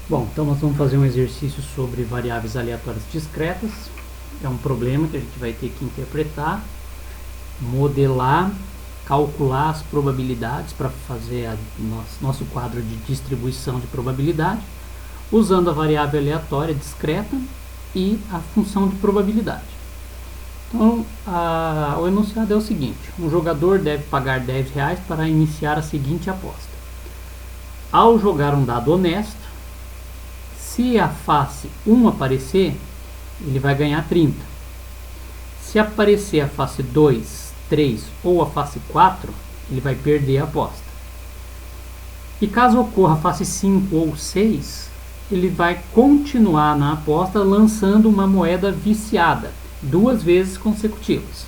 Bom, então nós vamos fazer um exercício sobre variáveis aleatórias discretas. É um problema que a gente vai ter que interpretar, modelar, calcular as probabilidades para fazer nosso quadro de distribuição de probabilidade, usando a variável aleatória discreta e a função de probabilidade. Então, o enunciado é o seguinte: um jogador deve pagar R$10 para iniciar a seguinte aposta. Ao jogar um dado honesto, se a face 1 aparecer, ele vai ganhar 30. Se aparecer a face 2, 3 ou a face 4, ele vai perder a aposta. E caso ocorra a face 5 ou 6, ele vai continuar na aposta lançando uma moeda viciada, 2 vezes consecutivas.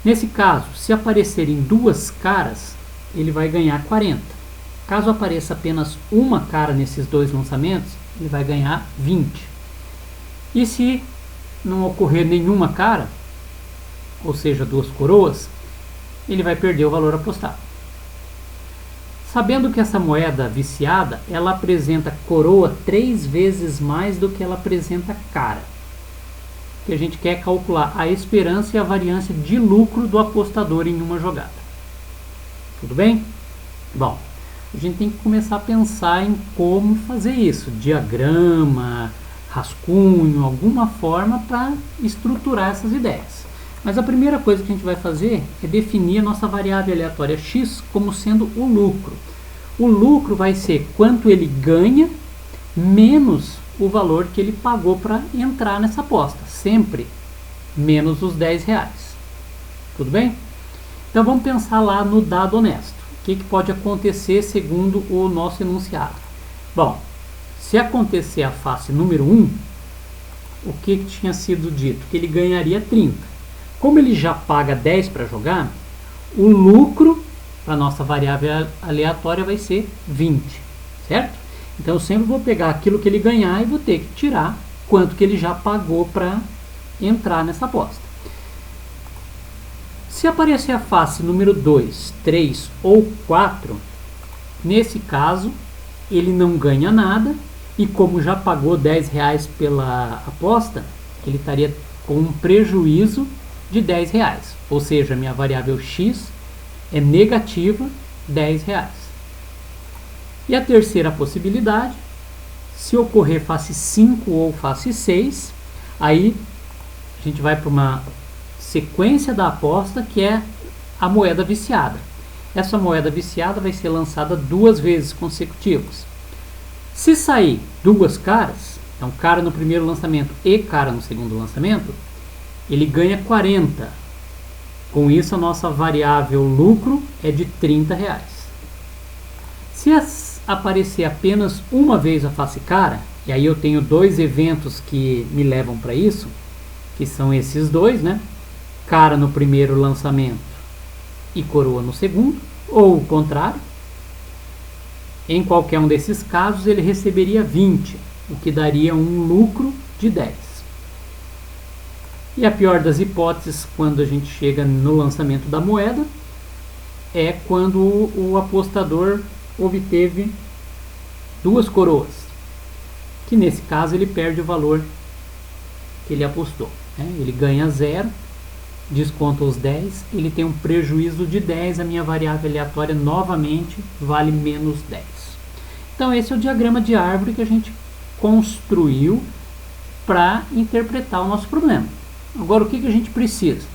Nesse caso, se aparecerem 2 caras, ele vai ganhar 40. Caso apareça apenas uma cara nesses 2 lançamentos, ele vai ganhar 20. E se não ocorrer nenhuma cara, ou seja, 2 coroas, ele vai perder o valor apostado. Sabendo que essa moeda viciada, ela apresenta coroa 3 vezes mais do que ela apresenta cara. Que a gente quer calcular a esperança e a variância de lucro do apostador em uma jogada. Tudo bem? Bom, a gente tem que começar a pensar em como fazer isso. Diagrama, rascunho, alguma forma para estruturar essas ideias. Mas a primeira coisa que a gente vai fazer é definir a nossa variável aleatória x como sendo o lucro. O lucro vai ser quanto ele ganha menos o valor que ele pagou para entrar nessa aposta. Sempre menos os R$10. Tudo bem? Então vamos pensar lá no dado honesto. O que pode acontecer segundo o nosso enunciado? Bom, se acontecer a face número 1, o que tinha sido dito? Que ele ganharia 30. Como ele já paga 10 para jogar, o lucro para a nossa variável aleatória vai ser 20, certo? Então eu sempre vou pegar aquilo que ele ganhar e vou ter que tirar quanto que ele já pagou para entrar nessa aposta. Se aparecer a face número 2, 3 ou 4, nesse caso ele não ganha nada e como já pagou R$10 pela aposta, ele estaria com um prejuízo de R$10. Ou seja, minha variável x é negativa R$10. E a terceira possibilidade, se ocorrer face 5 ou face 6, aí a gente vai para uma sequência da aposta, que é a moeda viciada. Essa moeda viciada vai ser lançada 2 vezes consecutivas. Se sair 2 caras, então cara no primeiro lançamento e cara no segundo lançamento, ele ganha 40. Com isso a nossa variável lucro é de R$30. Se aparecer apenas uma vez a face cara, e aí eu tenho 2 eventos que me levam para isso, que são esses 2, né? Cara no primeiro lançamento e coroa no segundo, ou o contrário. Em qualquer um desses casos ele receberia 20, o que daria um lucro de 10. E a pior das hipóteses, quando a gente chega no lançamento da moeda, é quando o apostador obteve 2 coroas, que nesse caso ele perde o valor que ele apostou, né? Ele ganha 0, desconta os 10, ele tem um prejuízo de 10, a minha variável aleatória novamente vale menos 10. Então esse é o diagrama de árvore que a gente construiu para interpretar o nosso problema. Agora o que a gente precisa?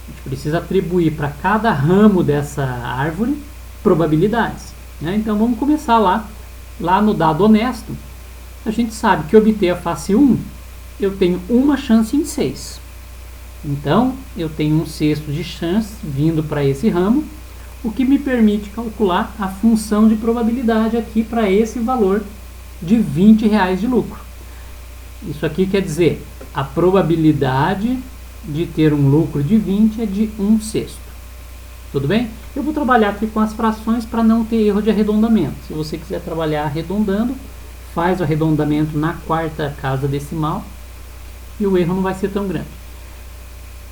A gente precisa atribuir para cada ramo dessa árvore probabilidades, né? Então vamos começar lá no dado honesto. A gente sabe que obter a face 1, eu tenho uma chance em 6. Então, eu tenho 1/6 de chance vindo para esse ramo, o que me permite calcular a função de probabilidade aqui para esse valor de R$20 de lucro. Isso aqui quer dizer, a probabilidade de ter um lucro de 20 é de 1/6. Tudo bem? Eu vou trabalhar aqui com as frações para não ter erro de arredondamento. Se você quiser trabalhar arredondando, faz o arredondamento na 4ª casa decimal e o erro não vai ser tão grande.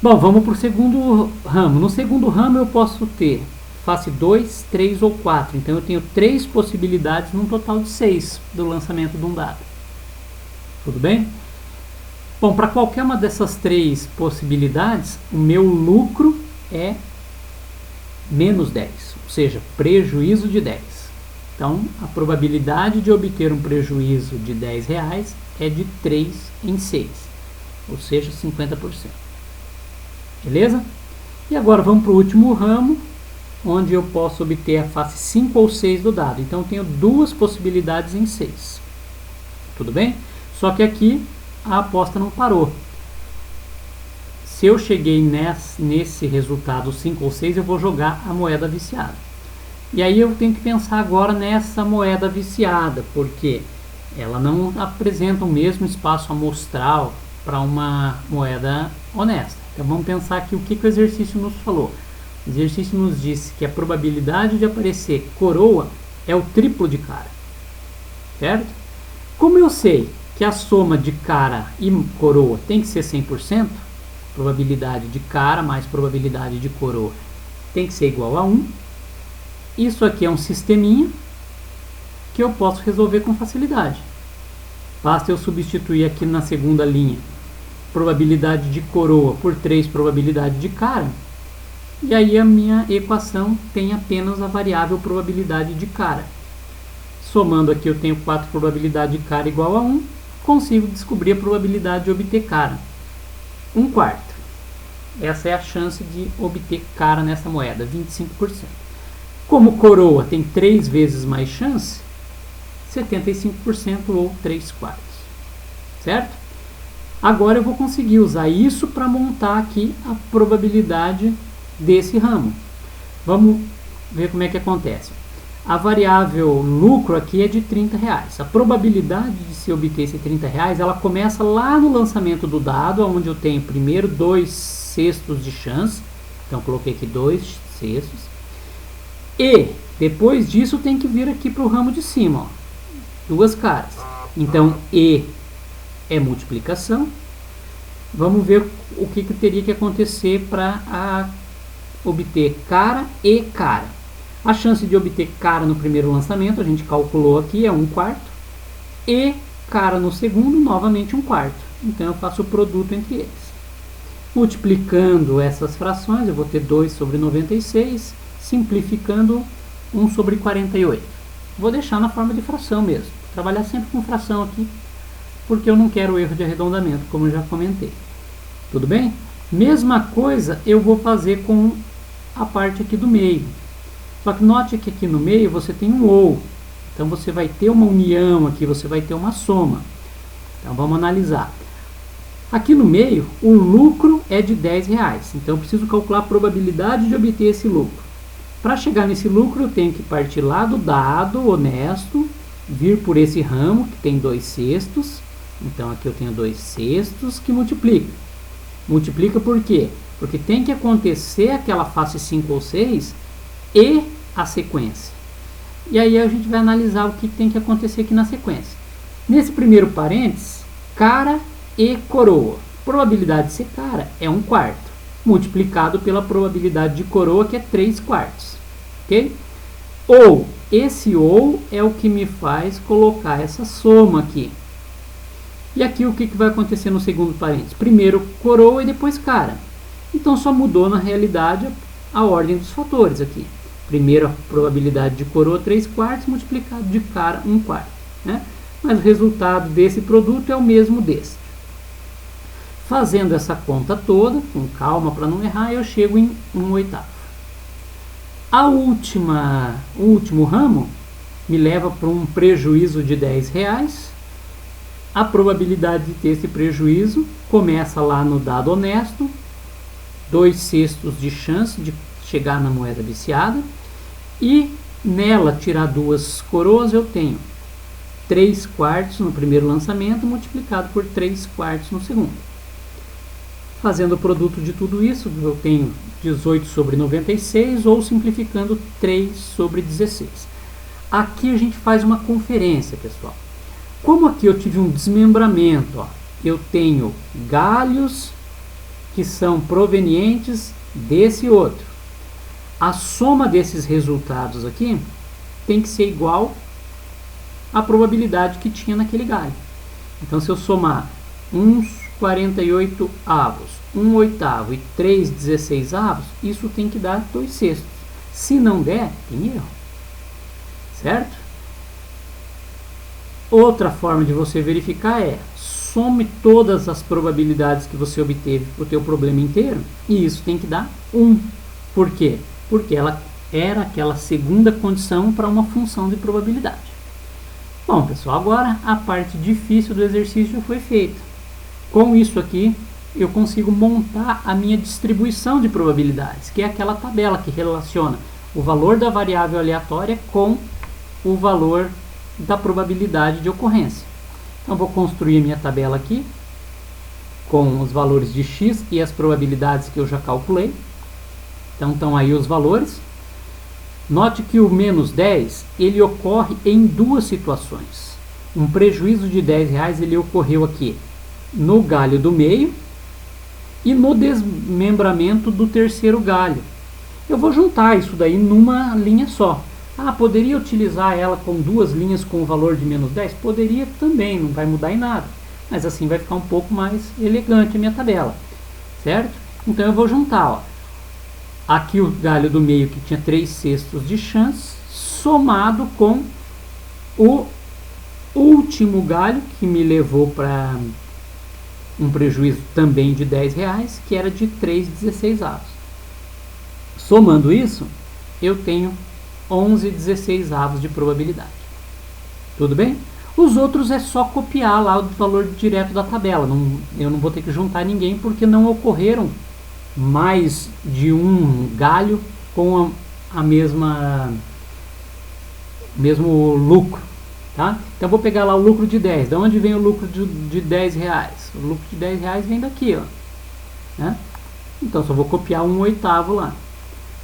Bom, vamos para o segundo ramo. No segundo ramo eu posso ter face 2, 3 ou 4. Então eu tenho 3 possibilidades num total de 6 do lançamento de um dado. Tudo bem? Bom, para qualquer uma dessas 3 possibilidades, o meu lucro é menos 10, ou seja, prejuízo de 10. Então, a probabilidade de obter um prejuízo de R$10 é de 3 em 6, ou seja, 50%. Beleza? E agora vamos para o último ramo, onde eu posso obter a face 5 ou 6 do dado. Então, eu tenho 2 possibilidades em 6. Tudo bem? Só que aqui a aposta não parou. Se eu cheguei nesse resultado 5 ou 6, eu vou jogar a moeda viciada. E aí eu tenho que pensar agora nessa moeda viciada, porque ela não apresenta o mesmo espaço amostral para uma moeda honesta. Então vamos pensar aqui o que o exercício nos falou. O exercício nos disse que a probabilidade de aparecer coroa é o triplo de cara. Certo? Como eu sei que a soma de cara e coroa tem que ser 100%, probabilidade de cara mais probabilidade de coroa tem que ser igual a 1. Isso aqui é um sisteminha que eu posso resolver com facilidade. Basta eu substituir aqui na segunda linha probabilidade de coroa por 3 probabilidade de cara. E aí a minha equação tem apenas a variável probabilidade de cara. Somando aqui eu tenho 4 probabilidade de cara igual a 1. Consigo descobrir a probabilidade de obter cara. 1/4. Essa é a chance de obter cara nessa moeda, 25%. Como coroa tem 3 vezes mais chance, 75% ou 3/4. Certo? Agora eu vou conseguir usar isso para montar aqui a probabilidade desse ramo. Vamos ver como é que acontece. A variável lucro aqui é de R$30. A probabilidade de se obter esse R$30, ela começa lá no lançamento do dado, onde eu tenho primeiro 2/6 de chance. Então coloquei aqui 2/6. E depois disso tem que vir aqui para o ramo de cima, ó, 2 caras. Então E é multiplicação. Vamos ver o que teria que acontecer para obter cara e cara. A chance de obter cara no primeiro lançamento, a gente calculou aqui, é 1/4. E cara no segundo, novamente 1/4. Então eu faço o produto entre eles. Multiplicando essas frações, eu vou ter 2/96. Simplificando, 1/48. Vou deixar na forma de fração mesmo. Trabalhar sempre com fração aqui, porque eu não quero erro de arredondamento, como eu já comentei. Tudo bem? Mesma coisa eu vou fazer com a parte aqui do meio. Só que note que aqui no meio você tem um ou. Então você vai ter uma união aqui, você vai ter uma soma. Então vamos analisar. Aqui no meio, o lucro é de R$10. Então eu preciso calcular a probabilidade de obter esse lucro. Para chegar nesse lucro, eu tenho que partir lá do dado honesto, vir por esse ramo que tem 2/6. Então aqui eu tenho 2/6 que multiplica. Multiplica por quê? Porque tem que acontecer aquela face 5 ou 6 e a sequência. E aí a gente vai analisar o que tem que acontecer aqui na sequência. Nesse primeiro parênteses, cara e coroa. Probabilidade de ser cara é 1/4, multiplicado pela probabilidade de coroa, que é 3/4. Ok? Ou, esse ou é o que me faz colocar essa soma aqui. E aqui o que vai acontecer no segundo parênteses? Primeiro coroa e depois cara. Então só mudou na realidade a ordem dos fatores aqui. Primeiro a probabilidade de coroa 3/4 multiplicado de cara 1/4. Né? Mas o resultado desse produto é o mesmo desse. Fazendo essa conta toda, com calma para não errar, eu chego em 1/8. O último ramo me leva para um prejuízo de R$10. A probabilidade de ter esse prejuízo começa lá no dado honesto, 2/6 de chance de chegar na moeda viciada, e nela tirar 2 coroas eu tenho 3/4 no primeiro lançamento multiplicado por 3/4 no segundo. Fazendo o produto de tudo isso, eu tenho 18/96, ou simplificando 3/16. Aqui a gente faz uma conferência, pessoal. Como aqui eu tive um desmembramento, ó, eu tenho galhos que são provenientes desse outro. a soma desses resultados aqui tem que ser igual à probabilidade que tinha naquele galho. Então, se eu somar uns 48 avos, 1 oitavo e 3 16 avos, isso tem que dar 2 sextos. Se não der, tem erro. Certo? Outra forma de você verificar é some todas as probabilidades que você obteve para o teu problema inteiro e isso tem que dar 1. Por quê? Porque ela era aquela segunda condição para uma função de probabilidade. Bom, pessoal, agora a parte difícil do exercício foi feita. Com isso aqui, eu consigo montar a minha distribuição de probabilidades, que é aquela tabela que relaciona o valor da variável aleatória com o valor da probabilidade de ocorrência. Então, vou construir a minha tabela aqui, com os valores de x e as probabilidades que eu já calculei. Então, estão aí os valores. Note que o menos 10, ele ocorre em duas situações. Um prejuízo de R$10, ele ocorreu aqui no galho do meio e no desmembramento do terceiro galho. Eu vou juntar isso daí numa linha só. Poderia utilizar ela com duas linhas com o valor de menos 10? Poderia também, não vai mudar em nada. Mas assim vai ficar um pouco mais elegante a minha tabela. Certo? Então eu vou juntar, ó, aqui o galho do meio que tinha 3 sextos de chance, somado com o último galho que me levou para um prejuízo também de R$10, que era de 3 16 avos. Somando isso, eu tenho 11 16 avos de probabilidade. Tudo bem? Os outros é só copiar lá o valor direto da tabela. Eu não vou ter que juntar ninguém porque não ocorreram mais de um galho com a mesmo lucro. Tá? Então vou pegar lá o lucro de 10. De onde vem o lucro de R$10? O lucro de R$10 vem daqui, ó. Né? Então só vou copiar 1/8 lá.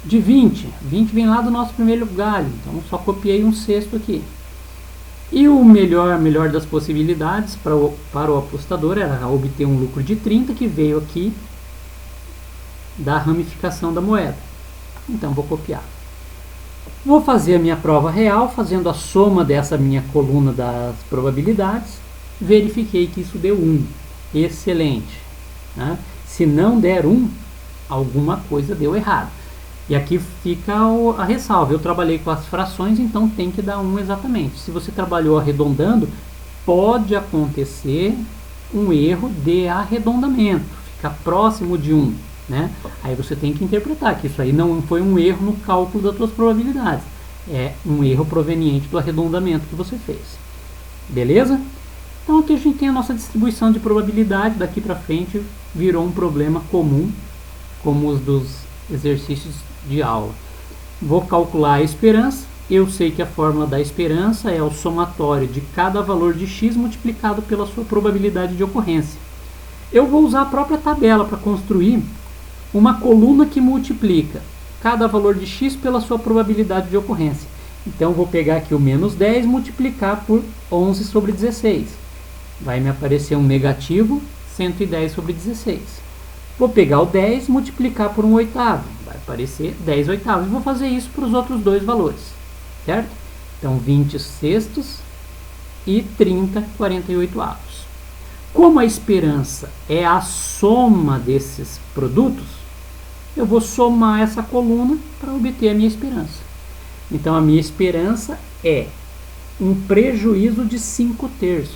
De 20 vem lá do nosso primeiro galho, então só copiei 1/6 aqui. E o melhor das possibilidades para o apostador era obter um lucro de 30, que veio aqui da ramificação da moeda. Então vou copiar. Vou fazer a minha prova real, fazendo a soma dessa minha coluna das probabilidades. Verifiquei que isso deu 1. Excelente. Né? Se não der 1, alguma coisa deu errado. E aqui fica a ressalva. Eu trabalhei com as frações, então tem que dar 1 exatamente. Se você trabalhou arredondando, pode acontecer um erro de arredondamento. Fica próximo de 1. Né? Aí você tem que interpretar que isso aí não foi um erro no cálculo das suas probabilidades. É um erro proveniente do arredondamento que você fez. Beleza? Então aqui a gente tem a nossa distribuição de probabilidade. Daqui para frente virou um problema comum, como os dos exercícios de aula. Vou calcular a esperança. Eu sei que a fórmula da esperança é o somatório de cada valor de x multiplicado pela sua probabilidade de ocorrência. Eu vou usar a própria tabela para construir uma coluna que multiplica cada valor de x pela sua probabilidade de ocorrência. Então, vou pegar aqui o menos 10 e multiplicar por 11 sobre 16. Vai me aparecer um negativo 110 sobre 16. Vou pegar o 10 e multiplicar por 1/8. Vai aparecer 10/8. E vou fazer isso para os outros dois valores. Certo? Então, 20 sextos e 30 48 avos. Como a esperança é a soma desses produtos, eu vou somar essa coluna para obter a minha esperança. Então, a minha esperança é um prejuízo de 5/3.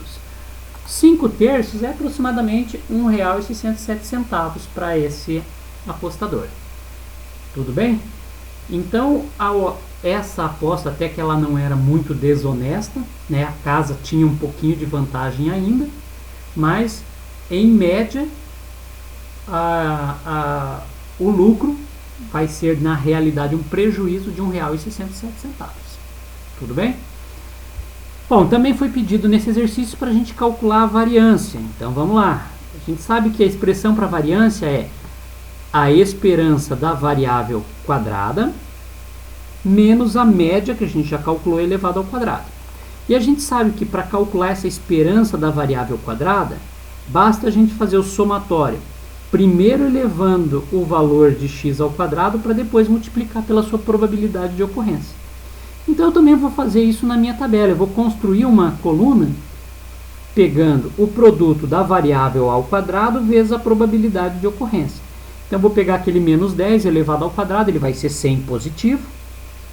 5/3 é aproximadamente R$1,67 para esse apostador. Tudo bem? Então, essa aposta, até que ela não era muito desonesta, né? A casa tinha um pouquinho de vantagem ainda, mas, em média, o lucro vai ser, na realidade, um prejuízo de R$1,67. Tudo bem? Bom, também foi pedido nesse exercício para a gente calcular a variância. Então, vamos lá. A gente sabe que a expressão para variância é a esperança da variável quadrada menos a média, que a gente já calculou, elevado ao quadrado. E a gente sabe que para calcular essa esperança da variável quadrada, basta a gente fazer o somatório primeiro elevando o valor de x ao quadrado para depois multiplicar pela sua probabilidade de ocorrência. Então eu também vou fazer isso na minha tabela. Eu vou construir uma coluna pegando o produto da variável ao quadrado vezes a probabilidade de ocorrência. Então eu vou pegar aquele menos 10 elevado ao quadrado, ele vai ser 100 positivo,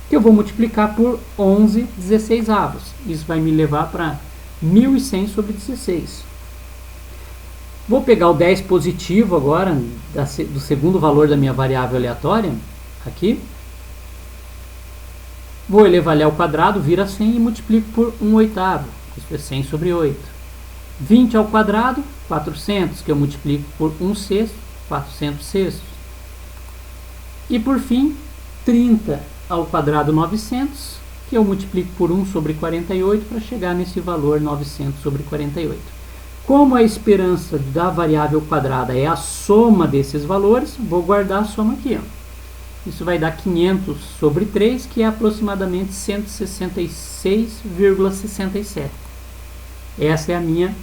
que eu vou multiplicar por 11/16. Isso vai me levar para 1.100 sobre 16. Vou pegar o 10 positivo agora, do segundo valor da minha variável aleatória, aqui. Vou elevar ele ao quadrado, vira 100 e multiplico por 1/8. Isso é 100 sobre 8. 20 ao quadrado, 400, que eu multiplico por 1/6, 400 sextos. E por fim, 30 ao quadrado, 900, que eu multiplico por 1 sobre 48 para chegar nesse valor 900 sobre 48. Como a esperança da variável quadrada é a soma desses valores, vou guardar a soma aqui. Isso vai dar 500 sobre 3, que é aproximadamente 166,67. Essa é a minha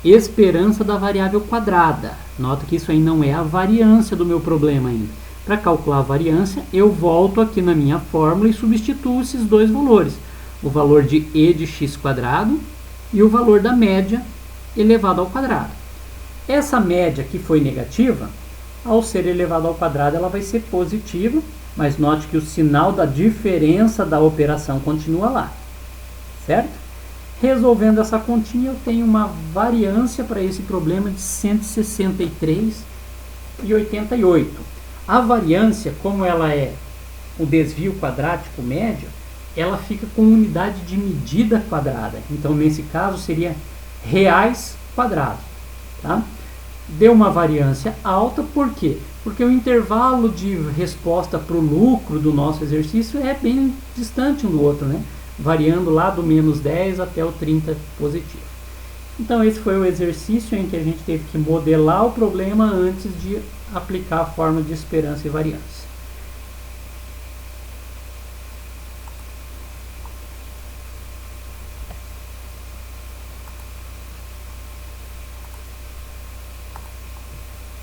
esperança da variável quadrada. Nota que isso aí não é a variância do meu problema ainda. Para calcular a variância, eu volto aqui na minha fórmula e substituo esses dois valores. O valor de e de x quadrado e o valor da média elevado ao quadrado. Essa média que foi negativa, ao ser elevado ao quadrado, ela vai ser positiva, mas note que o sinal da diferença da operação continua lá, certo? Resolvendo essa continha, eu tenho uma variância para esse problema de 163,88. A variância, como ela é o desvio quadrático médio, ela fica com unidade de medida quadrada. Então, nesse caso, seria reais quadrado. Tá? Deu uma variância alta, por quê? Porque o intervalo de resposta para o lucro do nosso exercício é bem distante um do outro, né? Variando lá do menos 10 até o 30 positivo. Então esse foi o exercício em que a gente teve que modelar o problema antes de aplicar a fórmula de esperança e variância.